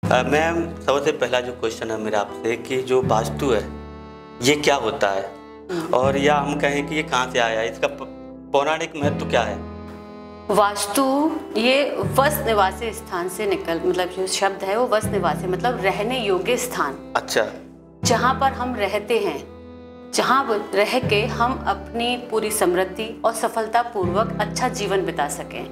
Ma'am, सबसे पहला जो क्वेश्चन है मेरा आपसे कि जो वास्तु है ये क्या होता है, और या हम कहें कि ये कहाँ से आया है, इसका पौराणिक महत्व क्या है? वास्तु ये वस निवासी स्थान से मतलब जो शब्द है वो वस निवासी मतलब रहने योग्य स्थान। अच्छा। जहाँ पर हम रहते हैं, जहाँ रह के हम अपनी पूरी समृद्धि और सफलता पूर्वक अच्छा जीवन बिता सकें,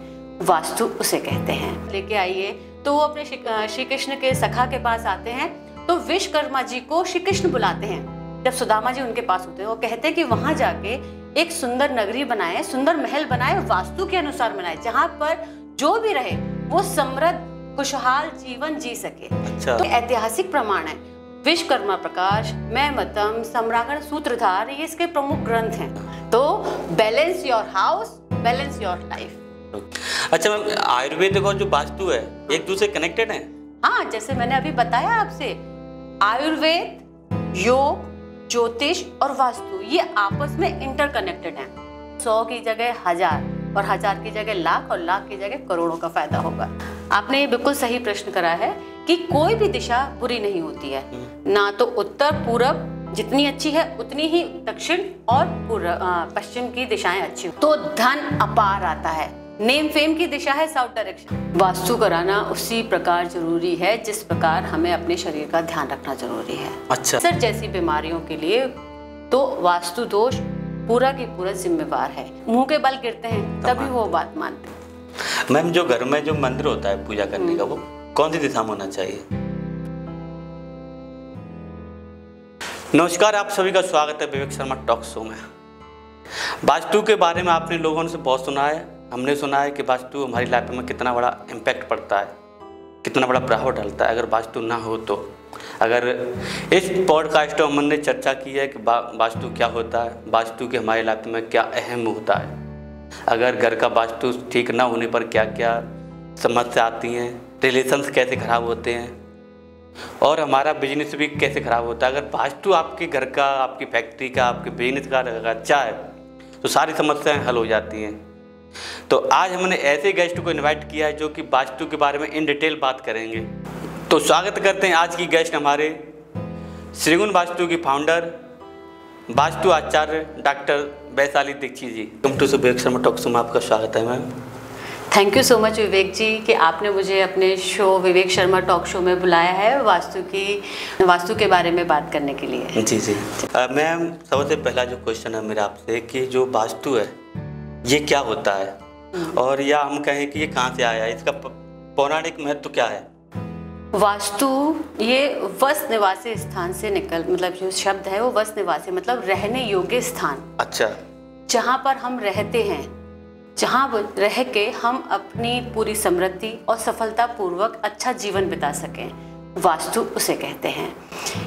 वास्तु उसे कहते हैं। लेके आइए तो वो अपने श्री कृष्ण के सखा के पास आते हैं, तो विश्वकर्मा जी को श्री कृष्ण बुलाते हैं। जब सुदामा जी उनके पास होते हैं, वो कहते हैं कि वहां जाके एक सुंदर नगरी बनाए, सुंदर महल बनाए, वास्तु के अनुसार बनाए, जहाँ पर जो भी रहे वो समृद्ध खुशहाल जीवन जी सके। अच्छा। तो ऐतिहासिक प्रमाण है। विश्वकर्मा प्रकाश, मैमतम, सम्रागण सूत्रधार, ये इसके प्रमुख ग्रंथ हैं। तो balance your house, balance your life. अच्छा मैम, आयुर्वेद और जो वास्तु है एक दूसरे कनेक्टेड है? हाँ, जैसे मैंने अभी बताया आपसे, आयुर्वेद, योग, ज्योतिष और वास्तु ये आपस में इंटरकनेक्टेड हैं। 100 की जगह 1000 और 1000 की जगह लाख और लाख की जगह करोड़ों का फायदा होगा। आपने ये बिल्कुल सही प्रश्न करा है कि कोई भी दिशा बुरी नहीं होती है, ना तो उत्तर पूरब जितनी अच्छी है उतनी ही दक्षिण और पश्चिम की दिशाएं अच्छी। तो धन अपार आता है। नेम फेम की दिशा है साउथ डायरेक्शन। वास्तु कराना उसी प्रकार जरूरी है जिस प्रकार हमें अपने शरीर का ध्यान रखना जरूरी है। अच्छा। सर जैसी बीमारियों के लिए तो वास्तु दोष पूरा की पूरा जिम्मेवार है। मुंह के बल गिरते हैं तभी वो बात मानते हैं। मैम, जो घर में जो मंदिर होता है पूजा करने का, वो कौन सी दिशा में होना चाहिए? नमस्कार, आप सभी का स्वागत है विवेक शर्मा टॉक शो में। वास्तु के बारे में आपने लोगों से बहुत सुना है। हमने सुना है कि वास्तु हमारी लाइफ में कितना बड़ा इम्पैक्ट पड़ता है, कितना बड़ा प्रभाव डालता है अगर वास्तु ना हो तो। अगर इस पॉडकास्ट में हमने चर्चा की है कि वास्तु क्या होता है, वास्तु के हमारी लाइफ में क्या अहम होता है, अगर घर का वास्तु ठीक ना होने पर क्या क्या समस्या आती हैं, रिलेशंस कैसे ख़राब होते हैं और हमारा बिजनेस भी कैसे ख़राब होता है। अगर वास्तु आपके घर का, आपकी फैक्ट्री का, आपके बिजनेस का अच्छा है तो सारी समस्याएं हल हो जाती हैं। तो आज हमने ऐसे गेस्ट को इनवाइट किया है जो कि वास्तु के बारे में इन डिटेल बात करेंगे। तो स्वागत करते हैं आज की गेस्ट हमारे श्रीगुण वास्तु की founder, Vastu Acharya doctor Vaishali Dixit ji. Welcome to Vivek Sharma talk show में आपका स्वागत है ma'am. Thank you so much Vivek ji कि आपने मुझे अपने show Vivek Sharma talk show में बुलाया है वास्तु के बारे में बात करने के लिए। जी जी मैम, सबसे पहला जो क्वेश्चन है मेरा आपसे कि जो वास्तु है ये क्या होता है, और या हम कहें कि ये कहाँ से आया है, इसका पौराणिक महत्व क्या है? वास्तु ये वस निवासी स्थान से मतलब जो शब्द है वो वस निवासी मतलब रहने योग्य स्थान। अच्छा। जहाँ पर हम रहते हैं, जहाँ रह के हम अपनी पूरी समृद्धि और सफलता पूर्वक अच्छा जीवन बिता सकें, वास्तु उसे कहते हैं।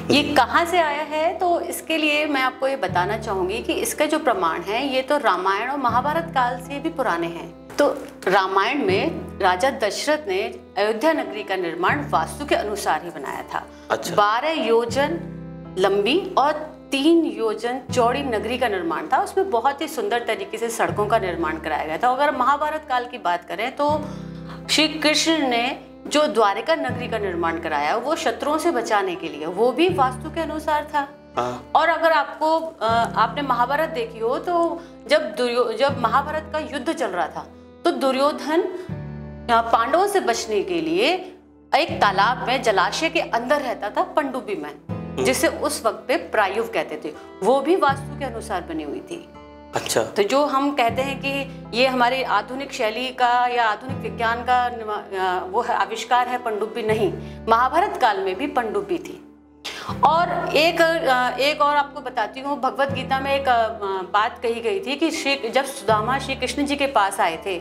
ये कहाँ से आया है, तो इसके लिए मैं आपको ये बताना चाहूँगी कि इसका जो प्रमाण है ये तो रामायण और महाभारत काल से भी पुराने हैं। तो रामायण में राजा दशरथ ने अयोध्या नगरी का निर्माण वास्तु के अनुसार ही बनाया था। अच्छा। 12 योजन लंबी और 3 योजन चौड़ी नगरी का निर्माण था। उसमें बहुत ही सुंदर तरीके से सड़कों का निर्माण कराया गया था। अगर महाभारत काल की बात करें तो श्री कृष्ण ने जो द्वारिका नगरी का निर्माण कराया वो शत्रुओं से बचाने के लिए, वो भी वास्तु के अनुसार था। और अगर आपने महाभारत देखी हो तो जब महाभारत का युद्ध चल रहा था तो दुर्योधन पांडवों से बचने के लिए एक तालाब में जलाशय के अंदर रहता था, पनडुब्बी में, जिसे उस वक्त पे प्रायुव कहते थे। वो भी वास्तु के अनुसार बनी हुई थी। अच्छा। तो जो हम कहते हैं कि ये हमारी आधुनिक शैली का या आधुनिक विज्ञान का वो है आविष्कार है पनडुब्बी, नहीं, महाभारत काल में भी पनडुब्बी थी। और एक और आपको बताती हूँ, भगवत गीता में एक बात कही गई थी कि जब सुदामा श्री कृष्ण जी के पास आए थे,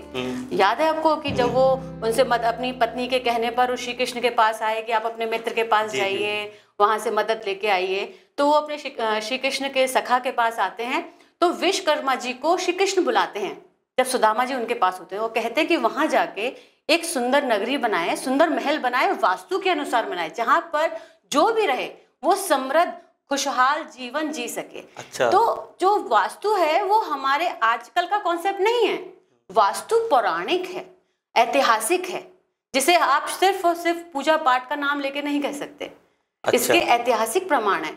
याद है आपको कि जब वो उनसे अपनी पत्नी के कहने पर श्री कृष्ण के पास आए कि आप अपने मित्र के पास जाइए, वहां से मदद लेके आइए, तो वो अपने श्री कृष्ण के सखा के पास आते हैं, तो विश्वकर्मा जी को श्री कृष्ण बुलाते हैं। जब सुदामा जी उनके पास होते हैं, वो कहते हैं कि वहां जाके एक सुंदर नगरी बनाए, सुंदर महल बनाए, वास्तु के अनुसार बनाए, जहां पर जो भी रहे वो समृद्ध खुशहाल जीवन जी सके। अच्छा। तो जो वास्तु है वो हमारे आजकल का कॉन्सेप्ट नहीं है। वास्तु पौराणिक है, ऐतिहासिक है। जिसे आप सिर्फ और सिर्फ पूजा पाठ का नाम लेके नहीं कह सकते। अच्छा। इसके ऐतिहासिक प्रमाण है।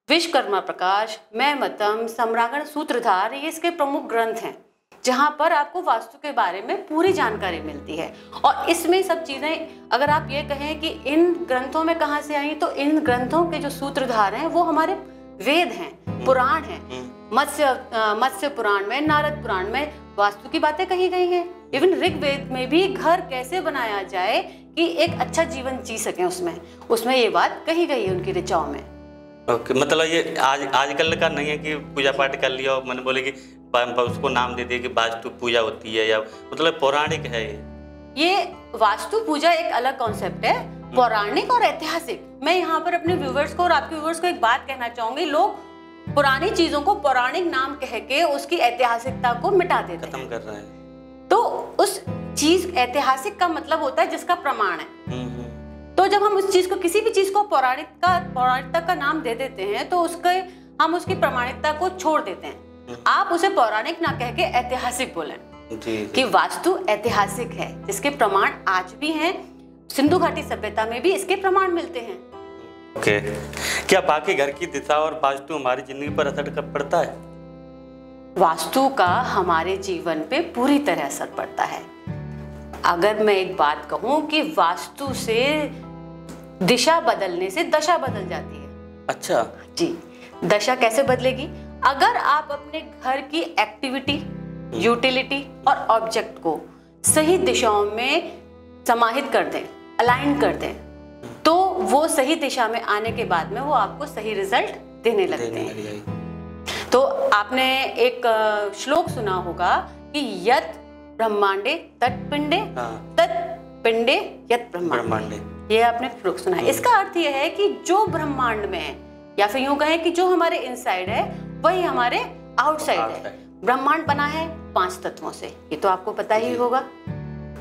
विश्वकर्मा प्रकाश, मैमतम, सम्रागण सूत्रधार, ये इसके प्रमुख ग्रंथ हैं जहां पर आपको वास्तु के बारे में पूरी जानकारी मिलती है। और इसमें सब चीजें, अगर आप ये कहें कि इन ग्रंथों में कहाँ से आई, तो इन ग्रंथों के जो सूत्रधार हैं वो हमारे वेद हैं, पुराण हैं। मत्स्य पुराण में, नारद पुराण में वास्तु की बातें कही गई हैं। इवन ऋग्वेद में भी घर कैसे बनाया जाए कि एक अच्छा जीवन जी सके, उसमें ये बात कही गई है उनकी ऋचाओं में। ओके, मतलब ये आजकल का नहीं है कि पूजा पाठ कर लिया और मैंने बोले कि उसको नाम दे दिया कि वास्तु पूजा होती है, या मतलब पौराणिक है ये वास्तु पूजा एक अलग कॉन्सेप्ट है, पौराणिक और ऐतिहासिक। मैं यहाँ पर अपने व्यूवर्स को और आपके व्यूवर्स को एक बात कहना चाहूंगी, लोग पुरानी चीजों को पौराणिक नाम कह के उसकी ऐतिहासिकता को मिटा देते हैं, खत्म कर रहे हैं। तो उस चीज, ऐतिहासिक का मतलब होता है जिसका प्रमाण है। तो जब हम उस चीज को, किसी भी चीज को पौराणिकता का नाम दे देते हैं तो हम उसकी प्रामाणिकता को छोड़ देते हैं। आप उसे पौराणिक ना कह के ऐतिहासिक बोलें कि वास्तु ऐतिहासिक है, जिसके प्रमाण आज भी हैं। सिंधु घाटी सभ्यता में भी इसके प्रमाण मिलते हैं। ओके, क्या बाकी घर की दिशा और वास्तु हमारी जिंदगी पर असर पड़ता है? वास्तु का हमारे जीवन पे पूरी तरह असर पड़ता है। अगर मैं एक बात कहूं कि वास्तु से दिशा बदलने से दशा बदल जाती है। अच्छा जी, दशा कैसे बदलेगी? अगर आप अपने घर की एक्टिविटी, यूटिलिटी और ऑब्जेक्ट को सही दिशाओं में समाहित कर दें, अलाइन कर दें, तो वो सही दिशा में आने के बाद में वो आपको सही रिजल्ट देने लगते हैं। तो आपने एक श्लोक सुना होगा कि यत् ब्रह्मांडे तत्पिंडे, तत्पिंडे यत् ब्रह्मांडे। ये आपने श्लोक सुना है। इसका अर्थ ये है कि जो ब्रह्मांड में है, या फिर यूं कहें कि जो हमारे इनसाइड है वही हमारे आउटसाइड है। ब्रह्मांड बना है 5 तत्वों से, ये तो आपको पता ही होगा।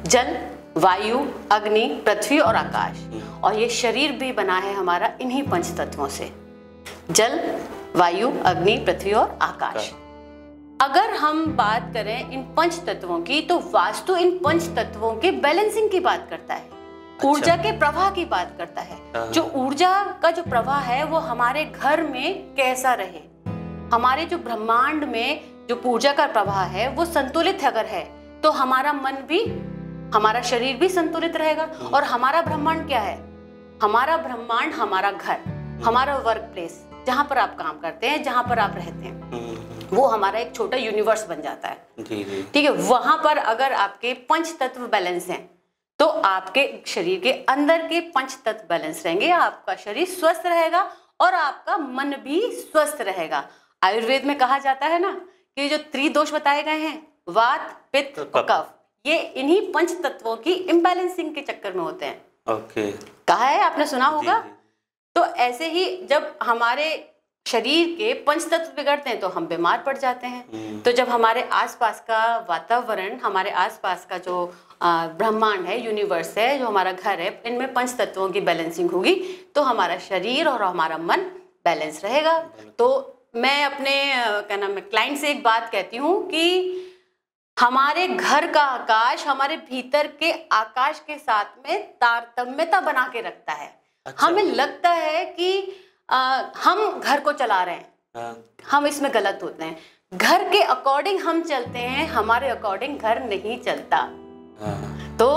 जल, वायु, अग्नि, पृथ्वी और आकाश। और ये शरीर भी बना है हमारा इन्हीं 5 तत्वों से, जल, वायु, अग्नि, पृथ्वी और आकाश। अगर हम बात करें इन 5 तत्वों की, तो वास्तु इन 5 तत्वों के बैलेंसिंग की बात करता है। अच्छा। ऊर्जा के प्रवाह की बात करता है। जो ऊर्जा का जो प्रवाह है वो हमारे घर में कैसा रहे, हमारे जो ब्रह्मांड में जो ऊर्जा का प्रवाह है वो संतुलित अगर है, तो हमारा मन भी, हमारा शरीर भी संतुलित रहेगा। और हमारा ब्रह्मांड क्या है? हमारा ब्रह्मांड हमारा घर, हमारा वर्क प्लेस, जहाँ पर आप काम करते हैं, जहाँ पर आप रहते हैं, वो हमारा एक छोटा यूनिवर्स बन जाता है। ठीक है, वहां पर अगर आपके 5 तत्व बैलेंस हैं, तो आपके शरीर के अंदर के 5 तत्व बैलेंस रहेंगे, आपका शरीर स्वस्थ रहेगा और आपका मन भी स्वस्थ रहेगा। आयुर्वेद में कहा जाता है ना कि जो त्रिदोष बताए गए हैं, वात, पित्त और कफ, ये इन्हीं 5 तत्वों की इम्बैलेंसिंग के चक्कर में होते हैं। ओके, कहा है, आपने सुना होगा। तो ऐसे ही जब हमारे शरीर के 5 तत्व बिगड़ते हैं तो हम बीमार पड़ जाते हैं। तो जब हमारे आसपास का वातावरण, हमारे आसपास का जो ब्रह्मांड है, यूनिवर्स है, जो हमारा घर है, इनमें 5 तत्वों की बैलेंसिंग होगी तो हमारा शरीर और हमारा मन बैलेंस रहेगा। तो मैं अपने क्या नाम है क्लाइंट से एक बात कहती हूँ कि हमारे घर का आकाश हमारे भीतर के आकाश के साथ में तारतम्यता बना के रखता है। अच्छा। हमें लगता है कि हम घर को चला रहे हैं, हम इसमें गलत होते हैं। घर के अकॉर्डिंग हम चलते हैं, हमारे अकॉर्डिंग घर नहीं चलता। तो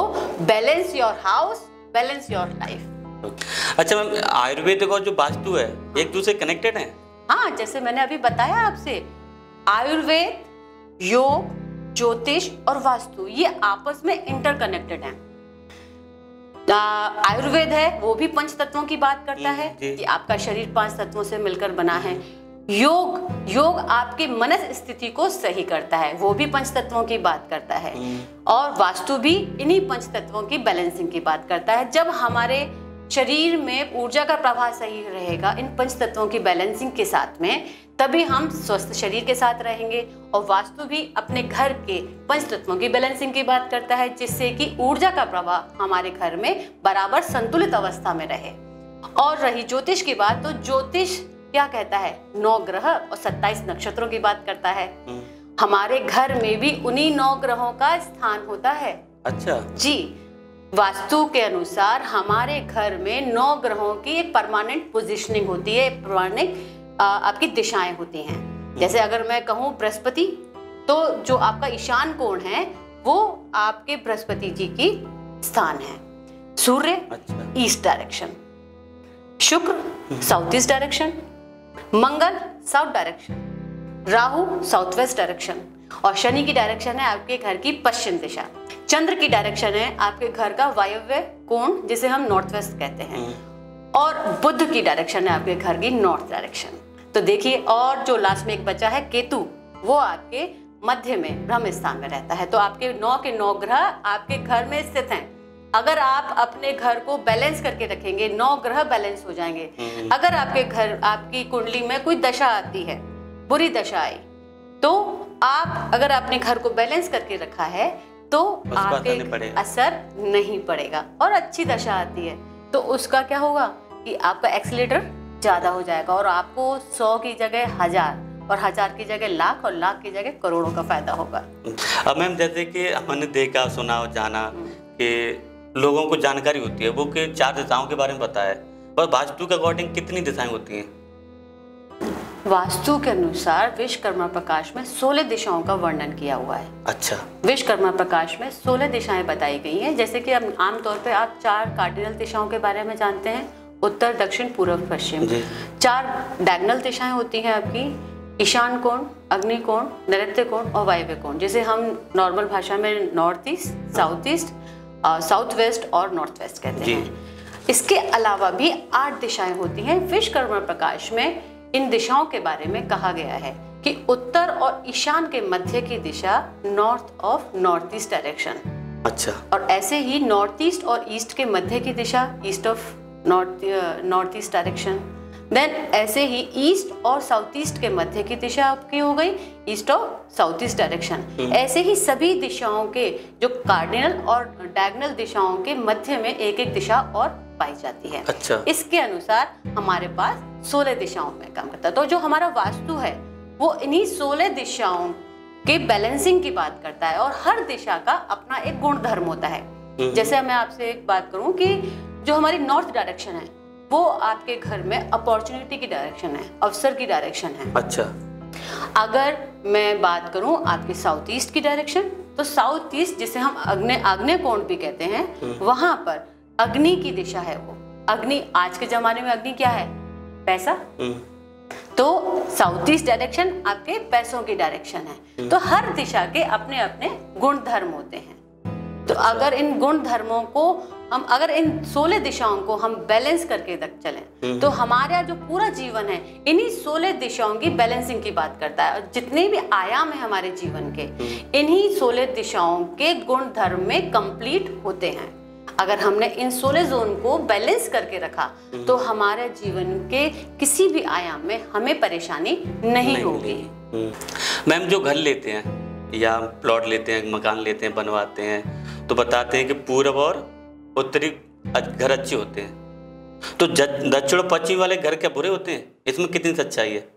balance your house, balance your life. अच्छा मैम, आयुर्वेद और जो वास्तु है एक दूसरे कनेक्टेड है? हाँ, जैसे मैंने अभी बताया आपसे, आयुर्वेद, योग, ज्योतिष और वास्तु ये आपस में इंटरकनेक्टेड हैं। आयुर्वेद है वो भी 5 तत्वों की बात करता है कि आपका शरीर 5 तत्वों से मिलकर बना है। योग आपके मनस स्थिति को सही करता है, वो भी 5 तत्वों की बात करता है। और वास्तु भी इन्हीं 5 तत्वों की बैलेंसिंग की बात करता है। जब हमारे शरीर में ऊर्जा का प्रवाह सही रहेगा इन 5 तत्वों की बैलेंसिंग के साथ में, तभी हम स्वस्थ शरीर के साथ रहेंगे। और वास्तु भी अपने घर के 5 तत्वों की बैलेंसिंग की बात करता है, जिससे कि ऊर्जा का प्रवाह हमारे घर में बराबर संतुलित अवस्था में रहे। और रही ज्योतिष की बात, तो ज्योतिष क्या कहता है? 9 ग्रह और 27 नक्षत्रों की बात करता है। हमारे घर में भी उन्हीं 9 ग्रहों का स्थान होता है। अच्छा जी। वास्तु के अनुसार हमारे घर में 9 ग्रहों की एक परमानेंट पोजीशनिंग होती है, परमानेंट आपकी दिशाएं होती हैं। जैसे अगर मैं कहूँ बृहस्पति, तो जो आपका ईशान कोण है वो आपके बृहस्पति जी की स्थान है। Surya east direction, Shukra south east direction, Mangal south direction, Rahu south west direction, और शनि की डायरेक्शन है आपके घर की पश्चिम दिशा। चंद्र की डायरेक्शन है आपके घर का वायव्य कोण, जिसे हम नॉर्थ वेस्ट कहते हैं, और बुध की डायरेक्शन है आपके घर की नॉर्थ डायरेक्शन। तो देखिए, और जो लास्ट में एक बचा है केतु, वो आपके मध्य में ब्रह्म स्थान में रहता है। तो आपके 9 के 9 ग्रह आपके घर में स्थित हैं। अगर आप अपने घर को बैलेंस करके रखेंगे, 9 ग्रह बैलेंस हो जाएंगे। अगर आपके घर, आपकी कुंडली में कोई दशा आती है, बुरी दशा आई, तो आप अगर अपने घर को बैलेंस करके रखा है तो आपके असर नहीं पड़ेगा। और अच्छी दशा आती है तो उसका क्या होगा कि आपका एक्सीलेटर ज्यादा हो जाएगा और आपको 100 की जगह 1000 और 1000 की जगह लाख और लाख की जगह करोड़ों का फायदा होगा। अब मैम, जैसे कि हमने देखा, सुना और जाना कि लोगों को जानकारी होती है वो कि 4 दिशाओं के बारे में पता है, पर वास्तु के अकॉर्डिंग कितनी दिशाएं होती हैं? वास्तु के अनुसार विश्वकर्मा प्रकाश में 16 दिशाओं का वर्णन किया हुआ है। अच्छा। विश्वकर्मा प्रकाश में 16 दिशाएं बताई गई हैं। जैसे कि अब आमतौर पे आप 4 कार्डिनल दिशाओं के बारे में जानते हैं, उत्तर, दक्षिण, पूर्व, पश्चिम। 4 डायगोनल दिशाएं होती हैं आपकी, ईशान कोण, अग्नि कोण, नैऋत्य कोण और वायव्य कोण, जिसे हम नॉर्मल भाषा में north east, south east, south west और नॉर्थ वेस्ट कहते हैं। इसके अलावा भी 8 दिशाएं होती हैं। विश्वकर्मा प्रकाश में इन दिशाओं के बारे में कहा गया है कि उत्तर और ईशान के मध्य की दिशा north of north east direction. अच्छा। और ऐसे ही नॉर्थ ईस्ट और ईस्ट के मध्य की दिशा east of north east direction. Then ऐसे ही ईस्ट और साउथ ईस्ट के मध्य की दिशा आपकी हो गई east of south east direction. ऐसे ही सभी दिशाओं के जो कार्डिनल और डायगोनल दिशाओं के मध्य में एक एक दिशा और पाई जाती है। अच्छा। इसके अनुसार हमारे पास 16 दिशाओं में काम करता है। तो जो हमारा वास्तु है वो इन्हीं 16 दिशाओं के बैलेंसिंग की बात करता है और हर दिशा का अपना एक गुण धर्म होता है। जैसे मैं आपसे एक बात करूं कि जो हमारी नॉर्थ डायरेक्शन है वो आपके घर में अपॉर्चुनिटी की डायरेक्शन है, अवसर की डायरेक्शन है। अच्छा। अगर मैं बात करूं आपके साउथ ईस्ट की डायरेक्शन, तो साउथ ईस्ट जिसे हम आग्नेय कोण भी कहते हैं, वहां पर अग्नि की दिशा है। वो अग्नि, आज के जमाने में अग्नि क्या है? पैसा। तो साउथ ईस्ट डायरेक्शन आपके पैसों की डायरेक्शन है। तो हर दिशा के अपने अपने गुण धर्म होते हैं। तो अगर इन गुण धर्मों को हम, अगर इन 16 दिशाओं को हम बैलेंस करके चलें, तो हमारा जो पूरा जीवन है इन्हीं 16 दिशाओं की बैलेंसिंग की बात करता है। और जितने भी आयाम है हमारे जीवन के, इन्हीं 16 दिशाओं के गुण धर्म में कंप्लीट होते हैं। अगर हमने इन 16 जोन को बैलेंस करके रखा तो हमारे जीवन के किसी भी आयाम में हमें परेशानी नहीं होगी। मैम, जो घर लेते हैं या प्लॉट लेते हैं, मकान लेते हैं, बनवाते हैं, तो बताते हैं कि पूर्व और उत्तरी घर अच्छे होते हैं, तो दक्षिण और पश्चिम वाले घर क्या बुरे होते हैं? इसमें कितनी सच्चाई है?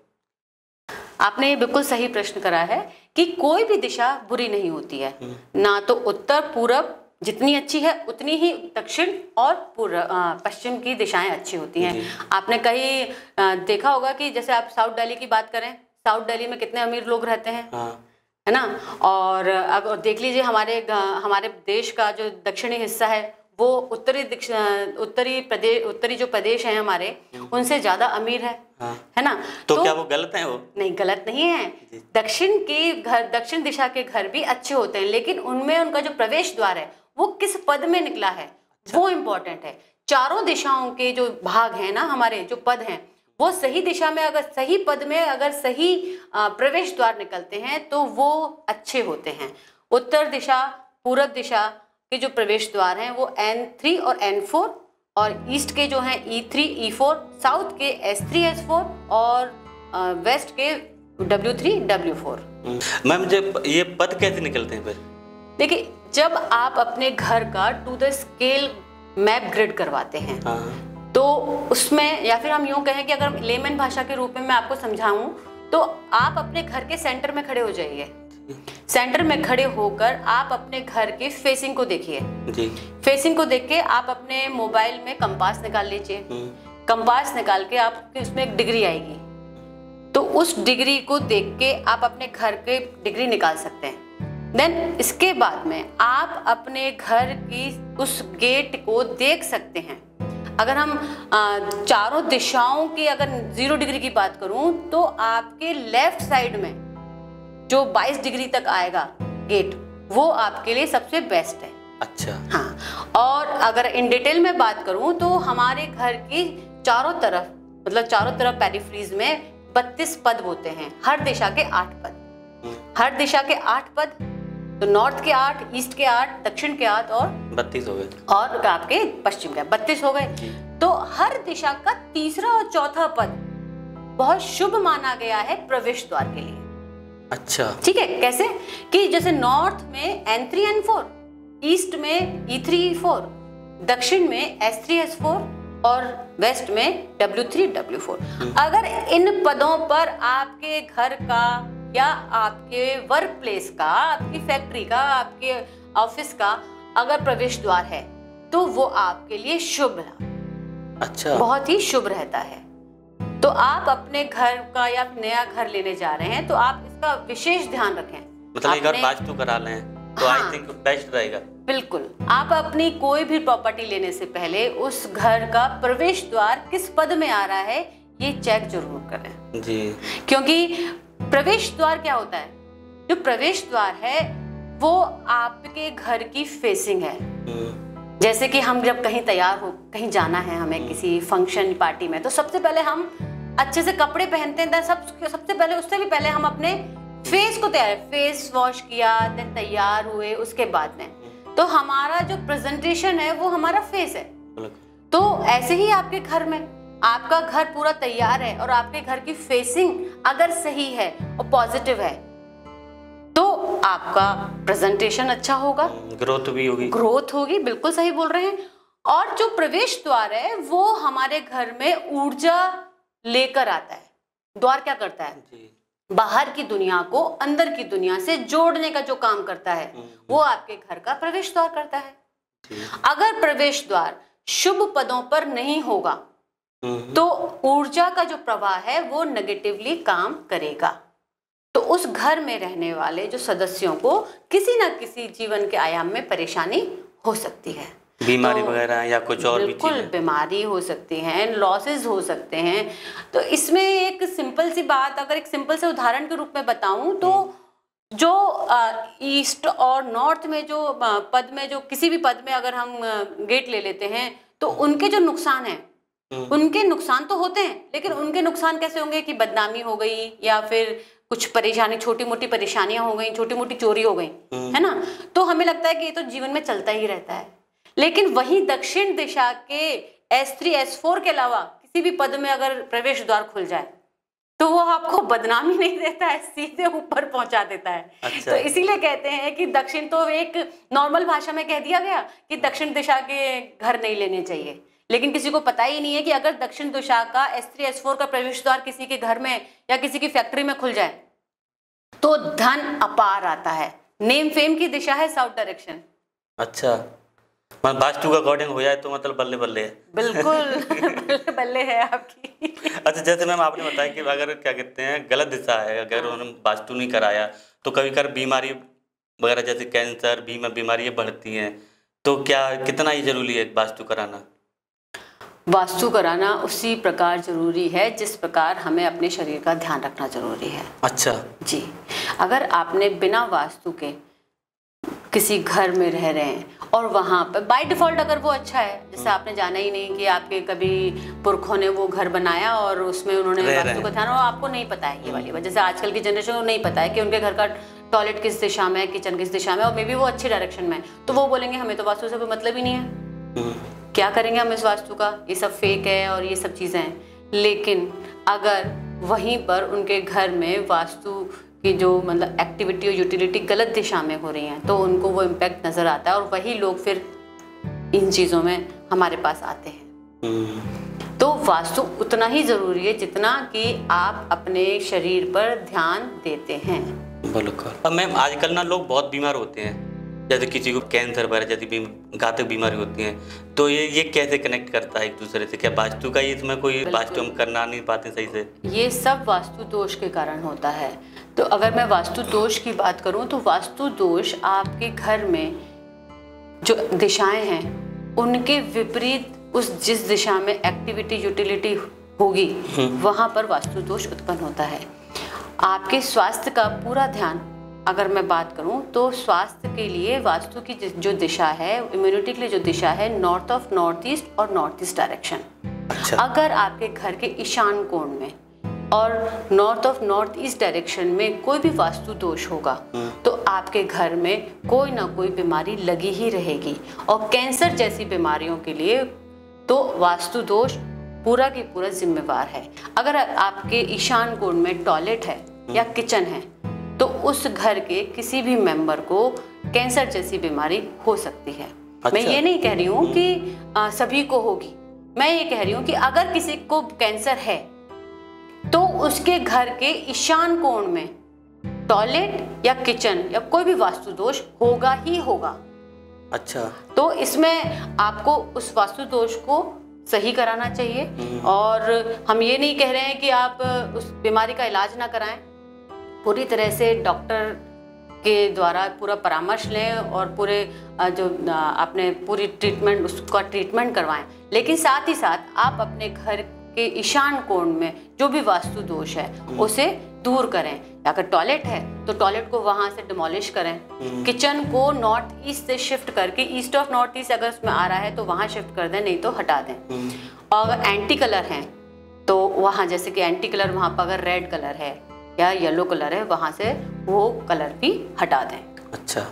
आपने बिल्कुल सही प्रश्न करा है कि कोई भी दिशा बुरी नहीं होती है। ना तो उत्तर पूर्व जितनी अच्छी है उतनी ही दक्षिण और पश्चिम की दिशाएं अच्छी होती हैं। आपने कहीं देखा होगा कि जैसे आप साउथ दिल्ली की बात करें, साउथ दिल्ली में कितने अमीर लोग रहते हैं, है ना। और अब देख लीजिए हमारे देश का जो दक्षिणी हिस्सा है वो उत्तरी जो प्रदेश है हमारे, उनसे ज्यादा अमीर है ना। तो क्या वो गलत है? वो नहीं, गलत नहीं है। दक्षिण दिशा के घर भी अच्छे होते हैं, लेकिन उनमें उनका जो प्रवेश द्वार है वो किस पद में निकला है, वो इम्पोर्टेंट है। चारों दिशाओं के जो भाग हैं ना, हमारे जो पद हैं, वो सही दिशा में, अगर सही पद में अगर सही प्रवेश द्वार निकलते हैं तो वो अच्छे होते हैं। उत्तर दिशा, पूर्व दिशा के जो प्रवेश द्वार हैं वो N3 और N4, और ईस्ट के जो हैं E3, E4, साउथ के S3, S4 और वेस्ट के W3, W4। मैम, जब ये पद कैसे निकलते हैं फिर? देखिए, जब आप अपने घर का to the scale map grid करवाते हैं, तो उसमें, या फिर हम यूं कहें कि अगर लेमन भाषा के रूप में मैं आपको समझाऊं, तो आप अपने घर के सेंटर में खड़े हो जाइए। सेंटर में खड़े होकर आप अपने घर के फेसिंग को देखिए जी। फेसिंग को देख के आप अपने मोबाइल में कंपास निकाल लीजिए। कंपास निकाल के आपके उसमें एक डिग्री आएगी, तो उस डिग्री को देख के आप अपने घर के डिग्री निकाल सकते हैं। देन इसके बाद में आप अपने घर की उस गेट को देख सकते हैं। अगर हम चारों दिशाओं की अगर 0 डिग्री की बात करूं तो आपके लेफ्ट साइड में जो 22 डिग्री तक आएगा गेट, वो आपके लिए सबसे बेस्ट है। अच्छा। हाँ, और अगर इन डिटेल में बात करूं तो हमारे घर की चारों तरफ, मतलब चारों तरफ पेरिफ्रीज में 32 पद होते हैं, हर दिशा के 8 पद। हर दिशा के 8 पद, तो नॉर्थ के 8, ईस्ट के 8, दक्षिण के 8 और 32 हो गए, और आपके पश्चिम के 32 हो गए। तो हर दिशा का तीसरा और चौथा पद बहुत शुभ माना गया है प्रवेश द्वार के लिए। अच्छा, ठीक है। कैसे कि जैसे नॉर्थ में N3 N4, ईस्ट में E3 E4, दक्षिण में S3 S4 और वेस्ट में W3 W4। अगर इन पदों पर आपके घर का या आपके वर्क प्लेस का, आपकी फैक्ट्री का, आपके ऑफिस का अगर प्रवेश द्वार है तो वो आपके लिए शुभ है। अच्छा, बहुत ही शुभ रहता है। तो आप अपने घर का या नया घर लेने जा रहे हैं तो आप इसका विशेष ध्यान रखें। मतलब एक बार वास्तु करा लें तो आई थिंक बेस्ट रहेगा। बिल्कुल, आप अपनी कोई भी प्रॉपर्टी लेने से पहले उस घर का प्रवेश द्वार किस पद में आ रहा है ये चेक जरूर करें जी। क्योंकि प्रवेश द्वार क्या होता है, जो प्रवेश द्वार है वो आपके घर की फेसिंग है। जैसे कि हम जब कहीं तैयार हो, कहीं जाना है हमें किसी फंक्शन पार्टी में, तो सबसे पहले हम अच्छे से कपड़े पहनते हैं। सबसे पहले, उससे भी पहले हम अपने फेस को फेस वॉश किया, देन तैयार हुए, उसके बाद में तो हमारा जो प्रेजेंटेशन है वो हमारा फेस है। तो ऐसे ही आपके घर में आपका घर पूरा तैयार है और आपके घर की फेसिंग अगर सही है और पॉजिटिव है तो आपका प्रेजेंटेशन अच्छा होगा, ग्रोथ होगी। बिल्कुल सही बोल रहे हैं। और जो प्रवेश द्वार है वो हमारे घर में ऊर्जा लेकर आता है। द्वार क्या करता है जी? बाहर की दुनिया को अंदर की दुनिया से जोड़ने का जो काम करता है वो आपके घर का प्रवेश द्वार करता है। अगर प्रवेश द्वार शुभ पदों पर नहीं होगा तो ऊर्जा का जो प्रवाह है वो नेगेटिवली काम करेगा। तो उस घर में रहने वाले जो सदस्यों को किसी ना किसी जीवन के आयाम में परेशानी हो सकती है, बीमारी वगैरह या कुछ और भी बिल्कुल बीमारी हो सकती हैं, लॉसेस हो सकते हैं। तो इसमें एक सिंपल सी बात, अगर एक सिंपल से उदाहरण के रूप में बताऊं तो जो ईस्ट और नॉर्थ में जो पद में, जो किसी भी पद में अगर हम गेट ले लेते हैं तो उनके जो नुकसान है, उनके नुकसान तो होते हैं, लेकिन उनके नुकसान कैसे होंगे कि बदनामी हो गई या फिर कुछ परेशानी, छोटी मोटी परेशानियां हो गई, छोटी मोटी चोरी हो गई, है ना। तो हमें लगता है कि ये तो जीवन में चलता ही रहता है। लेकिन वहीं दक्षिण दिशा के S3 S4 के अलावा किसी भी पद में अगर प्रवेश द्वार खुल जाए तो वो आपको बदनामी नहीं देता है, सीधे ऊपर पहुंचा देता है। अच्छा। तो इसीलिए कहते हैं कि दक्षिण, तो एक नॉर्मल भाषा में कह दिया गया कि दक्षिण दिशा के घर नहीं लेने चाहिए, लेकिन किसी को पता ही नहीं है कि अगर दक्षिण दिशा का S3 S4 का प्रवेश द्वार किसी के घर में या किसी की फैक्ट्री में खुल जाए तो धन अपार आता है। नेम फेम की दिशा है साउथ डायरेक्शन। अच्छा, वास्तु का अकॉर्डिंग हो जाए तो मतलब बल्ले बल्ले है। बिल्कुल बल्ले बल्ले है आपकी। अच्छा, जैसे मैम आपने बताया कि अगर क्या कहते हैं गलत दिशा है, अगर उन्होंने वास्तु नहीं कराया तो कभी कभी बीमारी वगैरह जैसे कैंसर बीमारियां बढ़ती हैं, तो क्या कितना ही जरूरी है वास्तु कराना? वास्तु कराना उसी प्रकार जरूरी है जिस प्रकार हमें अपने शरीर का ध्यान रखना जरूरी है। अच्छा जी, अगर आपने बिना वास्तु के किसी घर में रह रहे हैं और वहाँ पर बाय डिफॉल्ट अगर वो अच्छा है, जैसे आपने जाना ही नहीं कि आपके कभी पुरखों ने वो घर बनाया और उसमें उन्होंने वास्तु का ध्यान, और आपको नहीं पता है ये वाली बात। जैसे आजकल की जनरेशन को नहीं पता है कि उनके घर का टॉयलेट किस दिशा में है, किचन किस दिशा में, और मे बी वो अच्छी डायरेक्शन में, तो वो बोलेंगे हमें तो वास्तु से कोई मतलब ही नहीं है, क्या करेंगे हम इस वास्तु का, ये सब फेक है और ये सब चीज़ें हैं। लेकिन अगर वहीं पर उनके घर में वास्तु की जो मतलब एक्टिविटी और यूटिलिटी गलत दिशा में हो रही हैं तो उनको वो इम्पैक्ट नज़र आता है और वही लोग फिर इन चीज़ों में हमारे पास आते हैं। तो वास्तु उतना ही ज़रूरी है जितना कि आप अपने शरीर पर ध्यान देते हैं। बिल्कुल। अब मैम आजकल ना लोग बहुत बीमार होते हैं, जैसे किसी को कैंसर वगैरह जैसी घातक बीमारी होती है, तो ये कैसे कनेक्ट करता है एक दूसरे से? क्या वास्तु का इसमें कोई वास्तु हम करना नहीं पाते सही से? ये सब वास्तु दोष के कारण होता है। तो अगर मैं वास्तु दोष की बात करूं तो वास्तु दोष आपके घर में जो दिशाएं हैं उनके विपरीत जिस दिशा में एक्टिविटी यूटिलिटी होगी वहां पर वास्तु दोष उत्पन्न होता है। आपके स्वास्थ्य का पूरा ध्यान अगर मैं बात करूं तो स्वास्थ्य के लिए वास्तु की जो दिशा है, इम्यूनिटी के लिए जो दिशा है, नॉर्थ ऑफ नॉर्थ ईस्ट और नॉर्थ ईस्ट डायरेक्शन। अच्छा। अगर आपके घर के ईशान कोण में और north of north east direction में कोई भी वास्तु दोष होगा तो आपके घर में कोई ना कोई बीमारी लगी ही रहेगी। और कैंसर जैसी बीमारियों के लिए तो वास्तु दोष पूरा की पूरा जिम्मेवार है। अगर आपके ईशान कोण में टॉयलेट है या किचन है तो उस घर के किसी भी मेंबर को कैंसर जैसी बीमारी हो सकती है। अच्छा। मैं ये नहीं कह रही हूँ कि सभी को होगी, मैं ये कह रही हूँ कि अगर किसी को कैंसर है तो उसके घर के ईशान कोण में टॉयलेट या किचन या कोई भी वास्तु दोष होगा ही होगा। अच्छा। तो इसमें आपको उस वास्तु दोष को सही कराना चाहिए। और हम ये नहीं कह रहे हैं कि आप उस बीमारी का इलाज ना कराएं, पूरी तरह से डॉक्टर के द्वारा पूरा परामर्श लें और पूरे जो आपने पूरी ट्रीटमेंट उसका ट्रीटमेंट करवाएं। लेकिन साथ ही साथ आप अपने घर के ईशान कोण में जो भी वास्तु दोष है उसे दूर करें। अगर टॉयलेट है तो टॉयलेट को वहां से डिमोलिश करें, किचन को नॉर्थ ईस्ट से शिफ्ट करके ईस्ट ऑफ नॉर्थ ईस्ट अगर उसमें आ रहा है तो वहां शिफ्ट कर दें, नहीं तो हटा दें। और अगर एंटी कलर है तो वहां, जैसे कि एंटी कलर वहां पर अगर रेड कलर है या येलो कलर है, वहां से वो कलर भी हटा दें। अच्छा।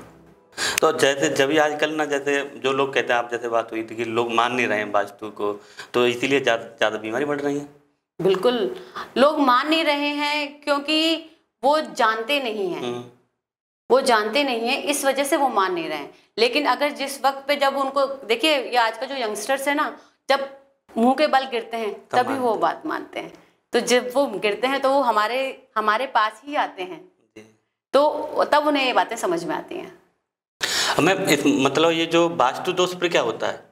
तो जैसे जब भी आजकल ना, जैसे जो लोग कहते हैं, आप जैसे बात हुई थी कि लोग मान नहीं रहे हैं वास्तु को, तो इसीलिए ज़्यादा बीमारी बढ़ रही है। बिल्कुल, लोग मान नहीं रहे हैं क्योंकि वो जानते नहीं हैं। वो जानते नहीं है, इस वजह से वो मान नहीं रहे हैं। लेकिन अगर जिस वक्त पे जब उनको देखिए, ये आज का जो यंगस्टर्स है ना, जब मुंह के बल गिरते हैं तभी वो बात मानते हैं। तो जब वो गिरते हैं तो वो हमारे पास ही आते हैं, तो तब उन्हें ये बातें समझ में आती हैं। मतलब ये जो वास्तु दोष पर क्या होता है?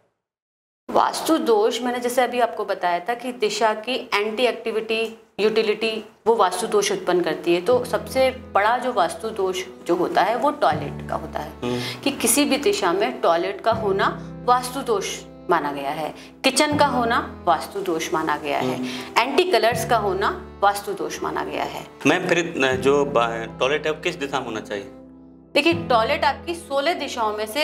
वास्तु दोष मैंने जैसे अभी आपको बताया था कि दिशा की एंटी एक्टिविटी यूटिलिटी वो वास्तु दोष उत्पन्न करती है। तो सबसे बड़ा जो वास्तु दोष जो होता है वो टॉयलेट का होता है कि किसी भी दिशा में टॉयलेट का होना वास्तु दोष माना गया है, किचन का होना वास्तु दोष माना गया है, एंटी कलर्स का होना वास्तु दोष माना गया है। मैम फिर जो टॉयलेट है वो किस दिशा में होना चाहिए? देखिए, टॉयलेट आपकी 16 दिशाओं में से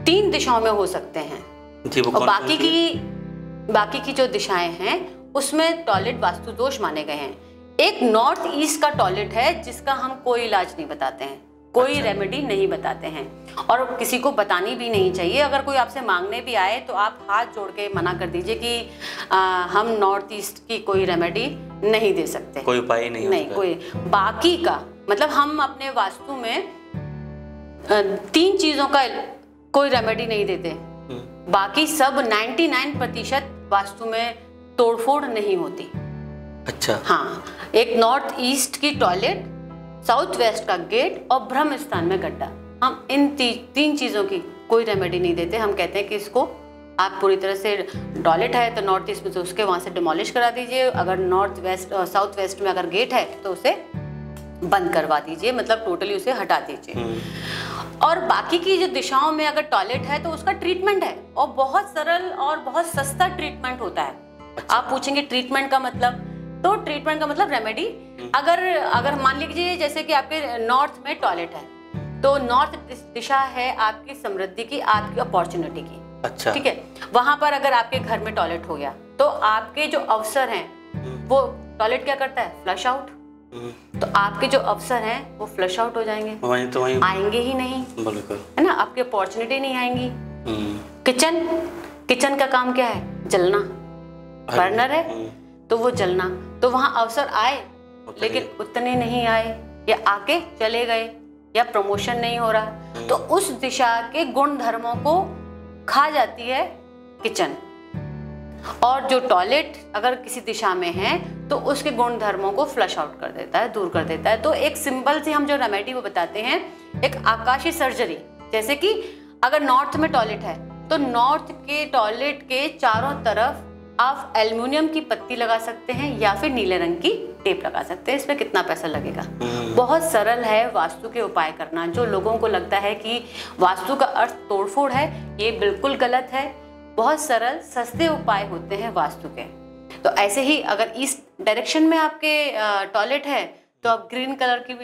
3 दिशाओं में हो सकते हैं जी, वो और बाकी की जो दिशाएं हैं उसमें टॉयलेट वास्तु दोष माने गए हैं। एक नॉर्थ ईस्ट का टॉयलेट है जिसका हम कोई इलाज नहीं बताते हैं, कोई रेमेडी नहीं बताते हैं और किसी को बतानी भी नहीं चाहिए। अगर कोई आपसे मांगने भी आए तो आप हाथ जोड़ के मना कर दीजिए कि हम नॉर्थ ईस्ट की कोई रेमेडी नहीं दे सकते, कोई उपाय नहीं कोई। बाकी का मतलब हम अपने वास्तु में 3 चीजों का कोई रेमेडी नहीं देते, बाकी सब 99% वास्तु में तोड़फोड़ नहीं होती। अच्छा। हाँ, एक नॉर्थ ईस्ट की टॉयलेट, साउथ वेस्ट का गेट और ब्रह्म स्थान में गड्ढा, हम इन 3 चीजों की कोई रेमेडी नहीं देते। हम कहते हैं कि इसको आप पूरी तरह से, टॉयलेट है तो नॉर्थ ईस्ट में तो उसके वहां से डिमोलिश करा दीजिए, अगर नॉर्थ वेस्ट और साउथ वेस्ट में अगर गेट है तो उसे बंद करवा दीजिए, मतलब टोटली उसे हटा दीजिए। और बाकी की जो दिशाओं में अगर टॉयलेट है तो उसका ट्रीटमेंट है और बहुत सरल और बहुत सस्ता ट्रीटमेंट होता है। अच्छा। आप पूछेंगे ट्रीटमेंट का मतलब, तो ट्रीटमेंट का मतलब रेमेडी। अगर मान लीजिए जैसे कि आपके नॉर्थ में टॉयलेट है तो नॉर्थ दिशा है आपकी समृद्धि की, आपकी अपॉर्चुनिटी की। अच्छा। ठीक है, वहां पर अगर आपके घर में टॉयलेट हो गया तो आपके जो अवसर हैं वो टॉयलेट क्या करता है, फ्लश आउट। तो आपके जो अवसर हैं वो फ्लश आउट हो जाएंगे, वहीं आएंगे ही नहीं, है ना, आपकी अपॉर्चुनिटी नहीं आएंगी। किचन का काम क्या है, जलना, बर्नर है तो वो जलना, तो वहां अवसर आए लेकिन उतने नहीं आए या आके चले गए या प्रमोशन नहीं हो रहा, तो उस दिशा के गुण धर्मों को खा जाती है किचन। और जो टॉयलेट अगर किसी दिशा में है तो उसके गुण धर्मों को फ्लश आउट कर देता है, दूर कर देता है। तो एक सिंपल सी हम जो रेमेडी वो बताते हैं, एक आकाशीय सर्जरी, जैसे कि अगर नॉर्थ में टॉयलेट है तो नॉर्थ के टॉयलेट के चारों तरफ आप एल्युमिनियम की पत्ती लगा सकते हैं या फिर नीले रंग की टेप लगा सकते हैं। इसमें कितना पैसा लगेगा? बहुत सरल है वास्तु के उपाय करना। जो लोगों को लगता है कि वास्तु का अर्थ तोड़फोड़ है, ये बिल्कुल गलत है। बहुत सरल सस्ते उपाय होते हैं वास्तु के। तो ऐसे ही अगर ईस्ट डायरेक्शन में आपके टॉयलेट है तो आप ग्रीन कलर की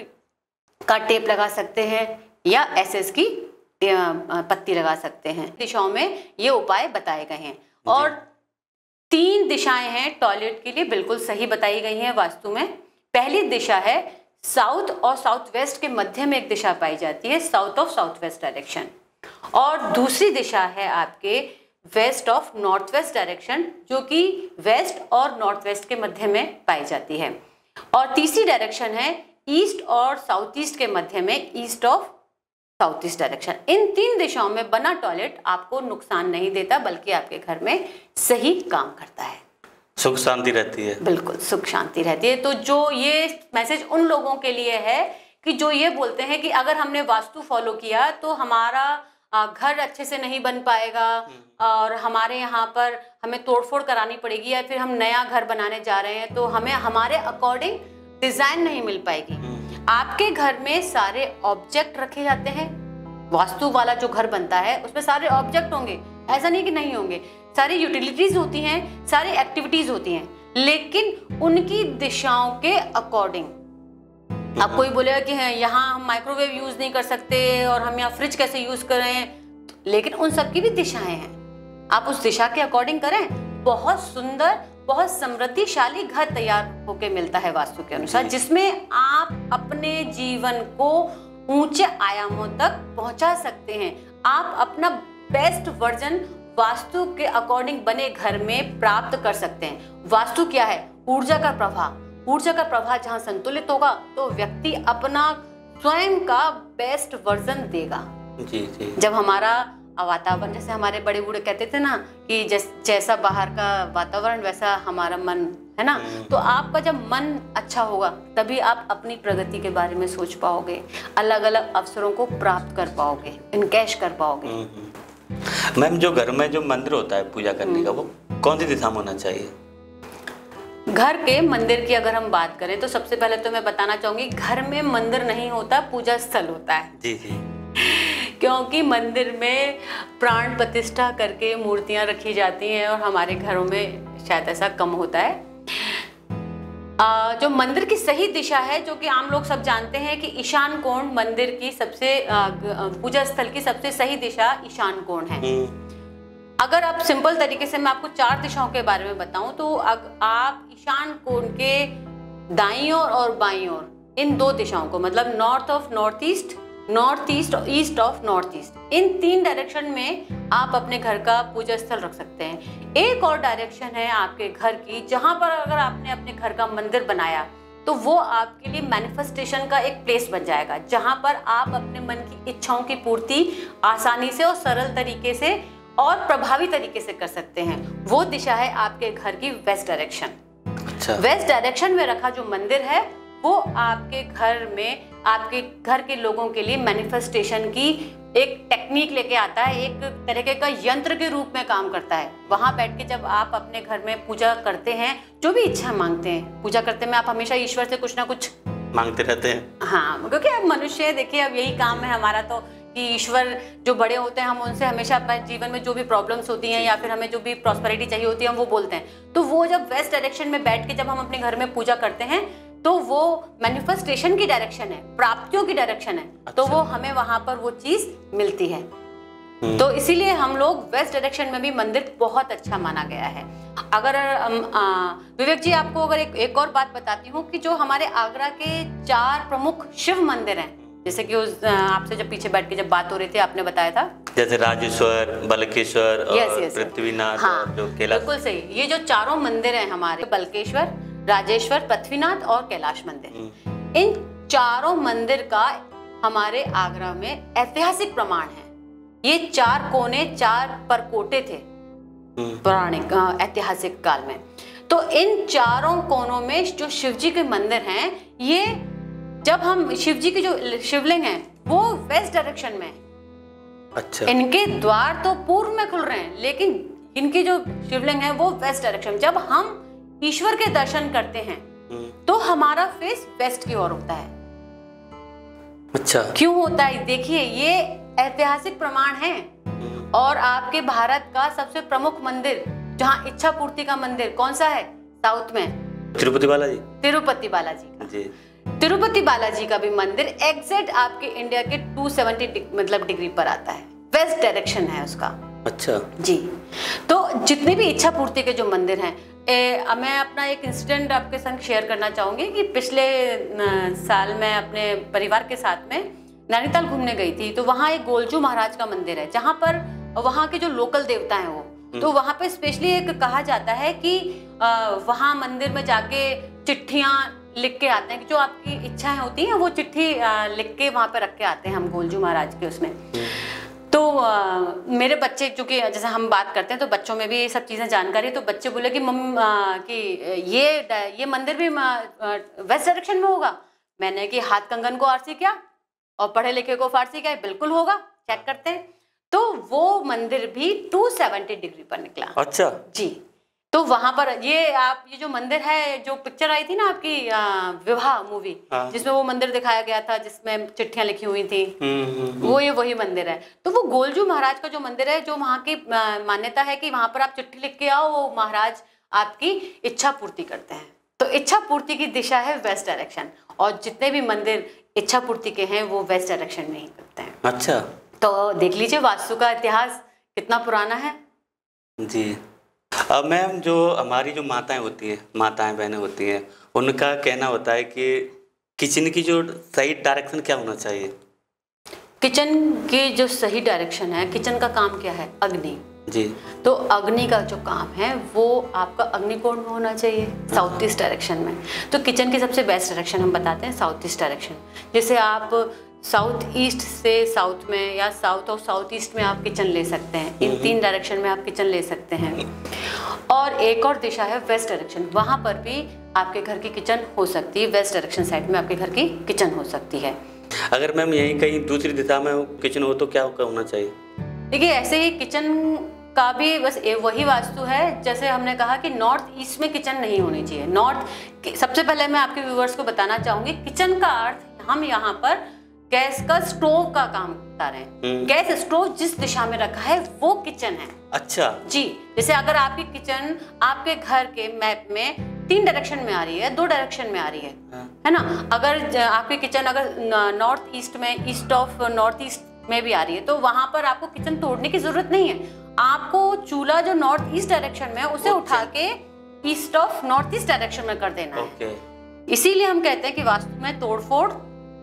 का टेप लगा सकते हैं या एसएस की पत्ती लगा सकते हैं। दिशाओं में ये उपाय बताए गए हैं और 3 दिशाएं हैं टॉयलेट के लिए बिल्कुल सही बताई गई हैं वास्तु में। पहली दिशा है साउथ और साउथ वेस्ट के मध्य में एक दिशा पाई जाती है, south of south west direction. और दूसरी दिशा है आपके west of north west direction, जो कि वेस्ट और नॉर्थ वेस्ट के मध्य में पाई जाती है। और तीसरी डायरेक्शन है ईस्ट और साउथ ईस्ट के मध्य में, east of south east direction. इन 3 दिशाओं में बना टॉयलेट आपको नुकसान नहीं देता, बल्कि आपके घर में सही काम करता है, सुख शांति रहती है। बिल्कुल सुख शांति रहती है। तो जो ये मैसेज उन लोगों के लिए है कि जो ये बोलते हैं कि अगर हमने वास्तु फॉलो किया तो हमारा घर अच्छे से नहीं बन पाएगा और हमारे यहाँ पर हमें तोड़फोड़ करानी पड़ेगी, या फिर हम नया घर बनाने जा रहे हैं तो हमें हमारे अकॉर्डिंग डिजाइन नहीं मिल पाएगी। आपके घर में सारे ऑब्जेक्ट रखे जाते हैं। वास्तु वाला जो घर बनता है उसमें सारे ऑब्जेक्ट होंगे, ऐसा नहीं कि नहीं होंगे। सारी यूटिलिटीज होती हैं, सारी एक्टिविटीज होती हैं, लेकिन उनकी दिशाओं के अकॉर्डिंग। अब कोई बोलेगा कि यहाँ हम माइक्रोवेव यूज नहीं कर सकते और हम यहाँ फ्रिज कैसे यूज करें, लेकिन उन सब की भी दिशाएं हैं। आप उस दिशा के अकॉर्डिंग करें, बहुत सुंदर, बहुत समृद्धिशाली घर तैयार होके मिलता है वास्तु के अनुसार, जिसमें आप अपने जीवन को ऊंचे आयामों तक पहुंचा सकते हैं। आप अपना बेस्ट वर्जन वास्तु के अकॉर्डिंग बने घर में प्राप्त कर सकते हैं। वास्तु क्या है? ऊर्जा का प्रवाह। ऊर्जा का प्रवाह जहां संतुलित होगा तो व्यक्ति अपना स्वयं का बेस्ट वर्जन देगा। जी। जब हमारा वातावरण, जैसे हमारे बड़े बूढ़े कहते थे ना कि जैसा बाहर का वातावरण वैसा हमारा मन है ना, तो आपका जब मन अच्छा होगा तभी आप अपनी प्रगति के बारे में सोच पाओगे, अलग अलग अवसरों को प्राप्त कर पाओगे, इनकैश कर पाओगे। मैम, जो घर में जो मंदिर होता है पूजा करने का, वो कौन सी दिशा में होना चाहिए? घर के मंदिर की अगर हम बात करें तो सबसे पहले तो मैं बताना चाहूंगी, घर में मंदिर नहीं होता, पूजा स्थल होता है। जी। क्योंकि मंदिर में प्राण प्रतिष्ठा करके मूर्तियां रखी जाती हैं और हमारे घरों में शायद ऐसा कम होता है। जो मंदिर की सही दिशा है, जो कि आम लोग सब जानते हैं कि ईशान कोण मंदिर की सबसे पूजा स्थल की सबसे सही दिशा ईशान कोण है। अगर आप सिंपल तरीके से मैं आपको 4 दिशाओं के बारे में बताऊं तो आप ईशान कोण के दाईं ओर और बाईं ओर, इन 2 दिशाओं को, मतलब north of north east, north east और ईस्ट ऑफ नॉर्थ ईस्ट, इन 3 डायरेक्शन में आप अपने घर का पूजा स्थल रख सकते हैं। एक और डायरेक्शन है आपके घर की, जहां पर अगर आपने अपने घर का मंदिर बनाया तो वो आपके लिए मैनिफेस्टेशन का एक प्लेस बन जाएगा, जहां पर आप अपने मन की इच्छाओं की पूर्ति आसानी से और सरल तरीके से और प्रभावी तरीके से कर सकते हैं। वो दिशा है आपके घर की वेस्ट डायरेक्शन। अच्छा। वेस्ट डायरेक्शन में रखा जो मंदिर है वो आपके घर में, आपके घर के लोगों के लिए मैनिफेस्टेशन की एक टेक्निक लेके आता है, एक तरीके का यंत्र के रूप में काम करता है। वहां बैठ के जब आप अपने घर में पूजा करते हैं, जो भी इच्छा मांगते हैं, पूजा करते में आप हमेशा ईश्वर से कुछ ना कुछ मांगते रहते हैं। हाँ, क्योंकि अब मनुष्य, देखिए अब यही काम है हमारा तो, कि ईश्वर जो बड़े होते हैं हम उनसे हमेशा अपने जीवन में जो भी प्रॉब्लम्स होती हैं या फिर हमें जो भी प्रॉस्पेरिटी चाहिए होती है हम वो बोलते हैं। तो वो जब वेस्ट डायरेक्शन में बैठ के जब हम अपने घर में पूजा करते हैं तो वो मैनिफेस्टेशन की डायरेक्शन है, प्राप्तियों की डायरेक्शन है। अच्छा। तो वो हमें वहां पर वो चीज मिलती है। तो इसीलिए हम लोग वेस्ट डायरेक्शन में भी मंदिर बहुत अच्छा माना गया है। अगर विवेक जी, आपको अगर एक और बात बताती हूँ कि जो हमारे आगरा के 4 प्रमुख शिव मंदिर हैं, जैसे कि उस आपसे जब पीछे बैठ के जब बात हो रही थी आपने बताया था, जैसे राजेश्वर, बलकेश्वर और पृथ्वीनाथ। हाँ, जो कैलाश, बिल्कुल सही। ये जो 4 मंदिर हैं हमारे, बलकेश्वर, राजेश्वर, पृथ्वीनाथ और कैलाश मंदिर, इन 4 मंदिर का हमारे आगरा में ऐतिहासिक प्रमाण है। ये 4 कोने, 4 परकोटे थे पौराणिक ऐतिहासिक काल में। तो इन चारों कोनों में जो शिव जी के मंदिर हैं, ये जब हम शिव जी के जो शिवलिंग हैं वो वेस्ट डायरेक्शन में है। अच्छा। इनके द्वार तो पूर्व में खुल रहे हैं, लेकिन इनकी जो शिवलिंग है वो वेस्ट डायरेक्शन। जब हम ईश्वर के दर्शन करते हैं तो हमारा फेस वेस्ट की ओर होता है। अच्छा, क्यों होता है? देखिए, ये ऐतिहासिक प्रमाण है। और आपके भारत का सबसे प्रमुख मंदिर, जहाँ इच्छा पूर्ति का मंदिर कौन सा है? साउथ में तिरुपति बालाजी। तिरुपति बालाजी का जी। तिरुपति बालाजी का भी मंदिर एग्जैक्ट आपके इंडिया के 270 मतलब डिग्री पर आता है, वेस्ट डायरेक्शन है उसका। अच्छा जी। तो जितने भी इच्छा पूर्ति के जो मंदिर हैं, मैं अपना एक इंसिडेंट आपके संग शेयर करना चाहूँगी कि पिछले साल मैं अपने परिवार के साथ में नैनीताल घूमने गई थी। तो वहाँ एक गोलजू महाराज का मंदिर है, जहाँ पर वहाँ के जो लोकल देवता हैं वो, तो वहाँ पे स्पेशली एक कहा जाता है कि वहाँ मंदिर में जाके चिट्ठियाँ लिख के आते हैं कि जो आपकी इच्छाएं होती हैं वो चिट्ठी लिख के वहाँ पे रख के आते हैं हम गोलजू महाराज के उसमें। तो मेरे बच्चे, चूंकि जैसे हम बात करते हैं तो बच्चों में भी ये सब चीज़ें जानकारी है, तो बच्चे बोले कि कि ये मंदिर भी वेस्ट डायरेक्शन में होगा। मैंने कि हाथ कंगन को आरसी क्या और पढ़े लिखे को फारसी क्या? बिल्कुल होगा, चेक करते हैं। तो वो मंदिर भी 270 डिग्री पर निकला। अच्छा जी। तो वहां पर ये जो मंदिर है, जो पिक्चर आई थी ना आपकी विवाह मूवी, जिसमें वो मंदिर दिखाया गया था जिसमें चिट्ठियां लिखी हुई थी, वो ये वही मंदिर है। तो वो गोलजू महाराज का जो मंदिर है, जो वहाँ की मान्यता है कि वहां पर आप चिट्ठी लिख के आओ, वो महाराज आपकी इच्छा पूर्ति करते हैं। तो इच्छा पूर्ति की दिशा है वेस्ट डायरेक्शन, और जितने भी मंदिर इच्छा पूर्ति के हैं वो वेस्ट डायरेक्शन में ही करते हैं। अच्छा, तो देख लीजिए वास्तु का इतिहास कितना पुराना है। जी। अब मैम, जो हमारी जो माताएं होती हैं, माताएं बहनें होती हैं, उनका कहना होता है कि किचन की जो सही डायरेक्शन क्या होना चाहिए? किचन की जो सही डायरेक्शन है, किचन का काम क्या है? अग्नि। जी। तो अग्नि का जो काम है वो आपका अग्निकोण में होना चाहिए, साउथ ईस्ट डायरेक्शन में। तो किचन की सबसे बेस्ट डायरेक्शन हम बताते हैं साउथ ईस्ट डायरेक्शन। जैसे आप साउथ ईस्ट से साउथ में या साउथ और साउथ ईस्ट में आप किचन ले सकते हैं। इन 3 डायरेक्शन में आप किचन ले सकते हैं। और एक और दिशा है वेस्ट डायरेक्शन, वहाँ पर भी आपके घर की किचन हो सकती है। वेस्ट डायरेक्शन साइड में आपके घर की किचन हो सकती है। अगर मैम यहीं कहीं दूसरी दिशा में किचन हो तो क्या होना चाहिए? देखिए, ऐसे ही किचन का भी बस वही वास्तु है, जैसे हमने कहा कि नॉर्थ ईस्ट में किचन नहीं होनी चाहिए। सबसे पहले मैं आपके व्यूअर्स को बताना चाहूंगी, किचन का अर्थ हम यहाँ पर गैस का स्टोव का काम बता रहे हैं। गैस स्टोव जिस दिशा में रखा है वो किचन है। अच्छा जी। जैसे अगर आपकी किचन आपके घर के मैप में 3 डायरेक्शन में आ रही है, 2 डायरेक्शन में आ रही है ना? अगर आपकी किचन अगर नॉर्थ ईस्ट में, ईस्ट ऑफ नॉर्थ ईस्ट में भी आ रही है, तो वहां पर आपको किचन तोड़ने की जरूरत नहीं है। आपको चूल्हा जो नॉर्थ ईस्ट डायरेक्शन में है उसे उठा के east of north east direction में कर देना है। इसीलिए हम कहते हैं कि वास्तु में तोड़फोड़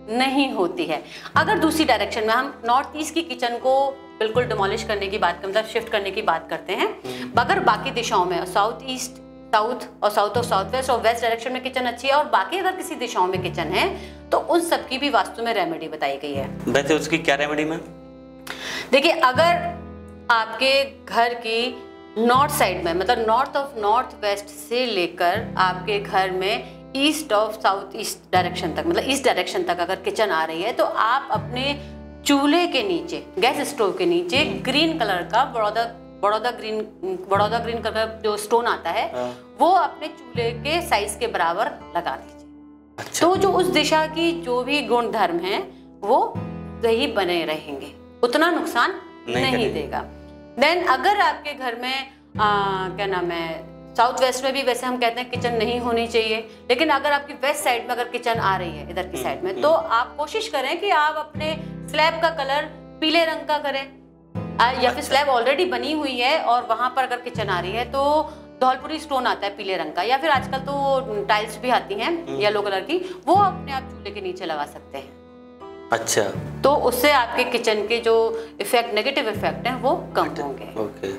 नहीं होती है। अगर दूसरी डायरेक्शन में हम नॉर्थ ईस्ट की किचन को बिल्कुल डिमोलिश करने की बात, मतलब शिफ्ट करने की बात करते हैं, अगर बाकी दिशाओं में साउथ ईस्ट, साउथ और साउथ वेस्ट और वेस्ट डायरेक्शन में किचन अच्छी है, और बाकी अगर किसी दिशाओं में किचन है, तो उन सब की भी वास्तु में रेमेडी बताई गई है। वैसे उसकी क्या रेमेडी में? देखिए, अगर आपके घर की नॉर्थ साइड में, मतलब नॉर्थ ऑफ नॉर्थ वेस्ट से लेकर आपके घर में east of south east direction तक, मतलब ईस्ट डायरेक्शन तक अगर किचन आ रही है, तो आप अपने चूल्हे के नीचे, गैस स्टोव के नीचे ग्रीन कलर का बड़ौदा ग्रीन कलर का जो स्टोन आता है, वो अपने चूल्हे के साइज के बराबर लगा दीजिए। अच्छा। तो जो उस दिशा की जो भी गुण धर्म है वो सही बने रहेंगे, उतना नुकसान नहीं देगा। देन अगर आपके घर में क्या नाम है, साउथ वेस्ट में भी वैसे हम कहते हैं किचन नहीं होनी चाहिए, लेकिन अगर आपकी वेस्ट साइड में अगर किचन आ रही है इधर की साइड में, तो आप कोशिश करें कि आप अपने स्लैब का कलर पीले रंग का करें, या फिर स्लैब ऑलरेडी बनी हुई है और वहां पर अगर किचन आ रही है तो धौलपुरी स्टोन आता है पीले रंग का, या फिर आजकल तो टाइल्स भी आती हैं येलो कलर की, वो अपने आप चूल्हे के नीचे लगा सकते हैं। अच्छा। तो उससे आपके किचन के जो इफेक्ट, नेगेटिव इफेक्ट हैं, वो कम होंगे। ओके।